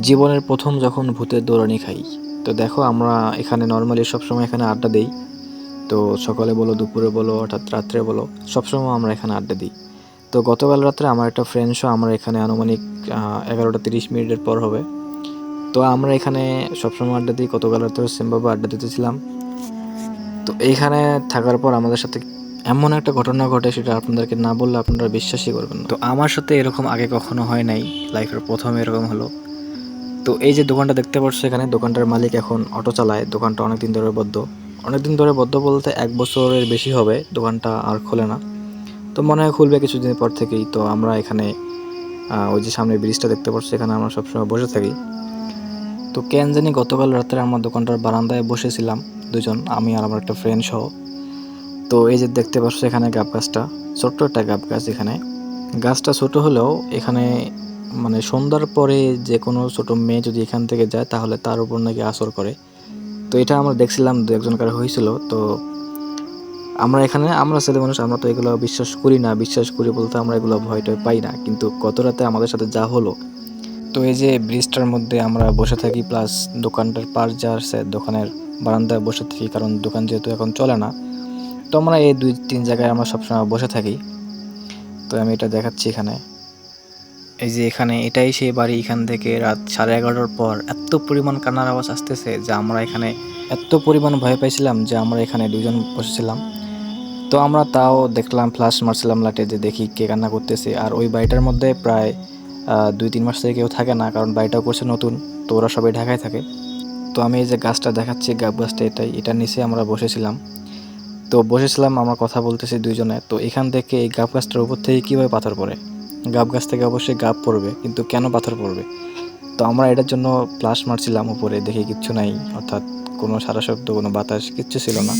জীবনের প্রথম যখন ভূতের দৌড়ানি খাই, তো দেখো আমরা এখানে নর্মালি সবসময় এখানে আড্ডা দেই। তো সকালে বলো, দুপুরে বলো, অর্থাৎ রাত্রে বলো, সবসময় আমরা এখানে আড্ডা দিই। তো গতকাল রাত্রে আমার একটা ফ্রেন্ড শো, আমরা এখানে আনুমানিক 11টা 30 মিনিটের পর হবে। তো আমরা এখানে সবসময় আড্ডা দিই, গতকাল রাত্রে সেমভাবে আড্ডা দিতেছিলাম। তো এইখানে থাকার পর আমাদের সাথে এমন একটা ঘটনা ঘটে, সেটা আপনাদেরকে না বললে আপনারা বিশ্বাসই করবেন না। তো আমার সাথে এরকম আগে কখনো হয় নাই, লাইফের প্রথম এরকম হলো। তো এই যে দোকানটা দেখতে পাচ্ছ, এখানে দোকানটার মালিক এখন অটো চালায়। দোকানটা অনেকদিন ধরে বদ্ধ, অনেকদিন ধরে বদ্ধ বলতে 1 বছরের বেশি হবে দোকানটা আর খোলে না। তো মনে হয় খুলবে কিছুদিন পর থেকেই। তো আমরা এখানে ওই যে সামনে ব্রিজটা দেখতে পাচ্ছ, এখানে আমরা সবসময় বসে থাকি। তো কেন জানি গতকাল রাত্রে আমার দোকানটার বারান্দায় বসেছিলাম দুজন, আমি আর আমার একটা ফ্রেন্ড সহ। তো এই যে দেখতে পাচ্ছ এখানে গাব গাছটা, ছোট্ট একটা গাব গাছ। এখানে গাছটা ছোট হলেও এখানে মানে সন্ধ্যার পরে যে কোনো ছোট মেয়ে যদি এখান থেকে যায় তাহলে তার উপর নাকি আসর করে। তো এটা আমরা দেখছিলাম, দু একজনকার হয়েছিল। তো আমরা ছেলে মানুষ, আমরা তো এগুলো বিশ্বাস করি না। বিশ্বাস করি বলতে আমরা এগুলো ভয় টয় পাই না, কিন্তু গত রাতে আমাদের সাথে যা হলো। তো এই যে ব্রিজটার মধ্যে আমরা বসে থাকি, প্লাস দোকানটার পাশ যা আছে দোকানের বারান্দায় বসে থাকি, কারণ দোকান যেহেতু এখন চলে না। তো আমরা এই 2-3 জায়গায় আমরা সবসময় বসে থাকি। তো আমি এটা দেখাচ্ছি এখানে। এই যে এখানে এটাই সেই বাড়ি। এখান থেকে রাত 11:30টার পর এত পরিমাণ কান্নার আওয়াজ আসতেছে যে আমরা এখানে এত পরিমাণ ভয় পাইছিলাম যে আমরা এখানে দুজন বসেছিলাম। তো আমরা তাও দেখলাম, ফ্লাশ মারছিলাম লাইটে যে দেখি কে কান্না করতেছে। আর ওই বাড়িটার মধ্যে প্রায় 2-3 মাস থেকে কেউ থাকে না, কারণ বাড়িটাও করছে নতুন। তো ওরা সবাই ঢাকায় থাকে। তো আমি এই যে গাছটা দেখাচ্ছি, গাব গাছটা এটার নিচে আমরা বসেছিলাম। তো বসেছিলাম, আমরা কথা বলতেছি দুইজনে। তো এখান থেকে এই গাব গাছটার উপর থেকে কীভাবে পাথর পড়ে? গাব গাছ থেকে অবশ্যই গাব পড়বে, কিন্তু কেন পাথর পড়বে? তো আমরা এটার জন্য ফ্লাশ মারছিলাম উপরে, দেখি কিচ্ছু নাই, অর্থাৎ কোনো সারা শব্দ, কোনো বাতাস কিচ্ছু ছিল না।